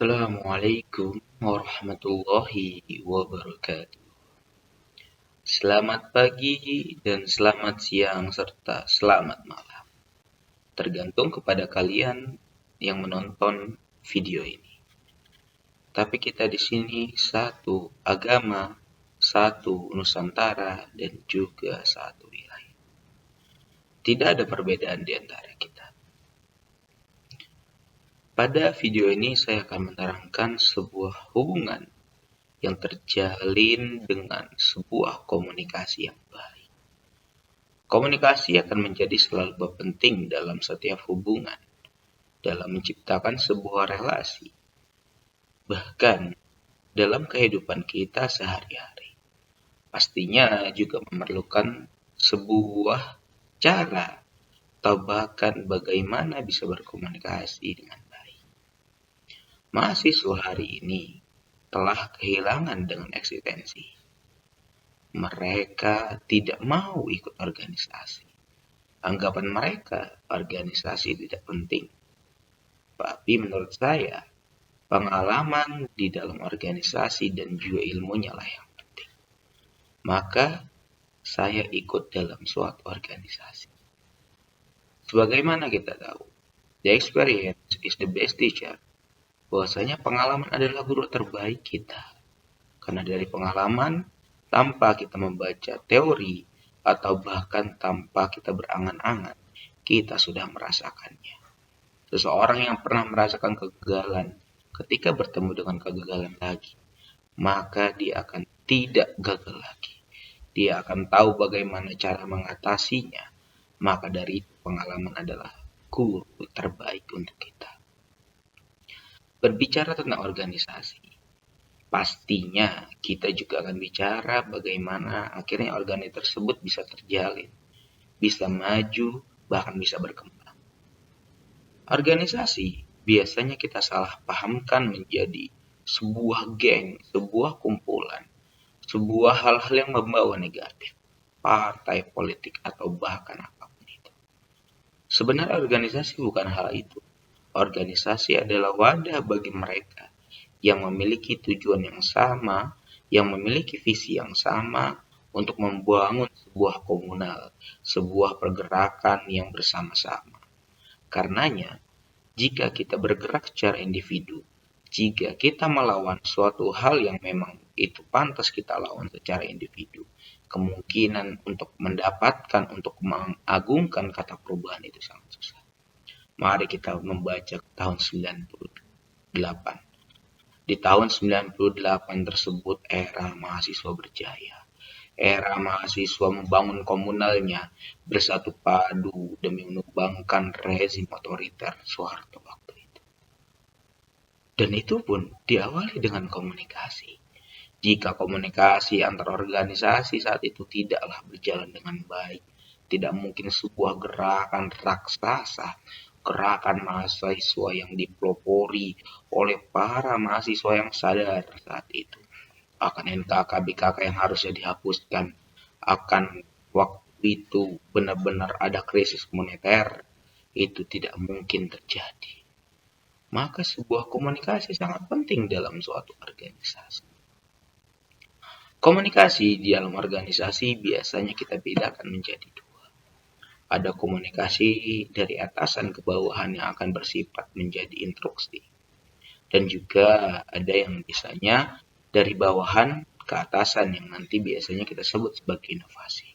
Assalamualaikum warahmatullahi wabarakatuh. Selamat pagi dan selamat siang serta selamat malam. Tergantung kepada kalian yang menonton video ini. Tapi kita di sini satu agama, satu Nusantara, dan juga satu wilayah. Tidak ada perbedaan di antara kita. Pada video ini saya akan menerangkan sebuah hubungan yang terjalin dengan sebuah komunikasi yang baik. Komunikasi akan menjadi selalu penting dalam setiap hubungan, dalam menciptakan sebuah relasi, bahkan dalam kehidupan kita sehari-hari. Pastinya juga memerlukan sebuah cara atau bahkan bagaimana bisa berkomunikasi dengan baik. Mahasiswa hari ini telah kehilangan dengan eksistensi. Mereka tidak mau ikut organisasi. Anggapan mereka organisasi tidak penting. Tapi menurut saya, pengalaman di dalam organisasi dan juga ilmunya lah yang penting. Maka saya ikut dalam suatu organisasi. Sebagaimana kita tahu, the experience is the best teacher. Bahwasanya pengalaman adalah guru terbaik kita. Karena dari pengalaman, tanpa kita membaca teori atau bahkan tanpa kita berangan-angan, kita sudah merasakannya. Seseorang yang pernah merasakan kegagalan, ketika bertemu dengan kegagalan lagi, maka dia akan tidak gagal lagi. Dia akan tahu bagaimana cara mengatasinya. Maka dari pengalaman adalah guru terbaik untuk kita. Berbicara tentang organisasi, pastinya kita juga akan bicara bagaimana akhirnya organisasi tersebut bisa terjalin, bisa maju, bahkan bisa berkembang. Organisasi biasanya kita salah pahamkan menjadi sebuah geng, sebuah kumpulan, sebuah hal-hal yang membawa negatif, partai politik atau bahkan apapun itu. Sebenarnya organisasi bukan hal itu. Organisasi adalah wadah bagi mereka yang memiliki tujuan yang sama, yang memiliki visi yang sama untuk membangun sebuah komunal, sebuah pergerakan yang bersama-sama. Karenanya, jika kita bergerak secara individu, jika kita melawan suatu hal yang memang itu pantas kita lawan secara individu, kemungkinan untuk mendapatkan, untuk mengagungkan kata perubahan itu sangat susah. Mari kita membaca tahun 98. Di tahun 98 tersebut era mahasiswa berjaya. Era mahasiswa membangun komunalnya bersatu padu demi menumbangkan rezim otoriter Soeharto waktu itu. Dan itu pun diawali dengan komunikasi. Jika komunikasi antar organisasi saat itu tidaklah berjalan dengan baik, tidak mungkin sebuah gerakan raksasa, gerakan mahasiswa yang dipelopori oleh para mahasiswa yang sadar saat itu akan NKK BKK yang harusnya dihapuskan, akan waktu itu benar-benar ada krisis moneter, itu tidak mungkin terjadi. Maka sebuah komunikasi sangat penting dalam suatu organisasi. Komunikasi di dalam organisasi biasanya kita bedakan menjadi dua. Ada komunikasi dari atasan ke bawahan yang akan bersifat menjadi instruksi. Dan juga ada yang biasanya dari bawahan ke atasan yang nanti biasanya kita sebut sebagai inovasi.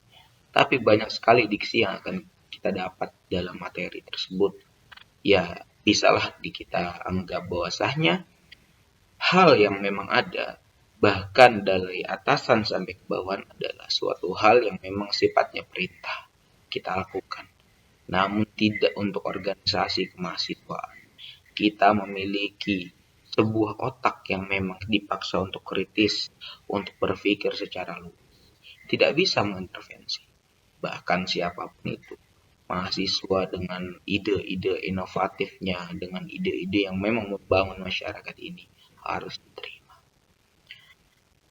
Tapi banyak sekali diksi yang akan kita dapat dalam materi tersebut. Ya, bisalah kita anggap bahwasanya hal yang memang ada, bahkan dari atasan sampai ke bawahan adalah suatu hal yang memang sifatnya perintah kita lakukan. Namun tidak untuk organisasi kemahasiswaan. Kita memiliki sebuah otak yang memang dipaksa untuk kritis, untuk berpikir secara luas. Tidak bisa mengintervensi. Bahkan siapapun itu. Mahasiswa dengan ide-ide inovatifnya, dengan ide-ide yang memang membangun masyarakat ini harus diterima.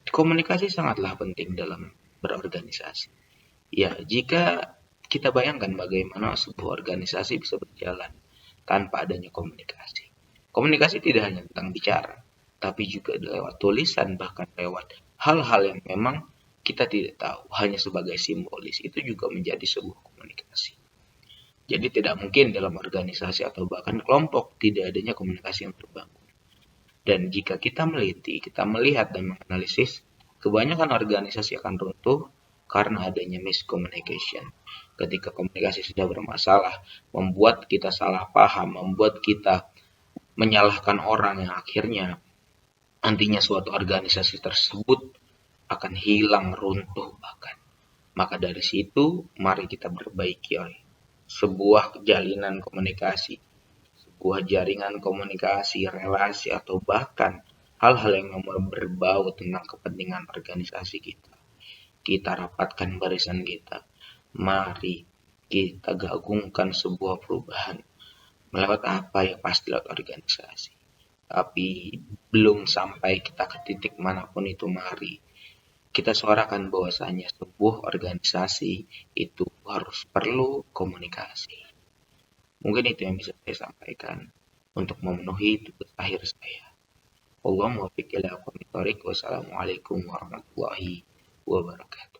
Komunikasi sangatlah penting dalam berorganisasi. Ya, jika kita bayangkan bagaimana sebuah organisasi bisa berjalan tanpa adanya komunikasi. Komunikasi tidak hanya tentang bicara, tapi juga lewat tulisan, bahkan lewat hal-hal yang memang kita tidak tahu, hanya sebagai simbolis, itu juga menjadi sebuah komunikasi. Jadi tidak mungkin dalam organisasi atau bahkan kelompok tidak adanya komunikasi yang terbangun. Dan jika kita meliti, kita melihat dan menganalisis, kebanyakan organisasi akan runtuh karena adanya miscommunication. Ketika komunikasi sudah bermasalah, membuat kita salah paham, membuat kita menyalahkan orang yang akhirnya nantinya suatu organisasi tersebut akan hilang, runtuh bahkan. Maka dari situ, mari kita perbaiki sebuah jalinan komunikasi, sebuah jaringan komunikasi, relasi, atau bahkan hal-hal yang berbau tentang kepentingan organisasi kita. Kita rapatkan barisan kita. Mari kita gabungkan sebuah perubahan. Melewat apa ya pasti lewat organisasi. Tapi belum sampai kita ke titik manapun itu, mari kita suarakan bahwasanya sebuah organisasi itu harus perlu komunikasi. Mungkin itu yang bisa saya sampaikan untuk memenuhi tugas akhir saya. Wassalamualaikum warahmatullahi wabarakatuh.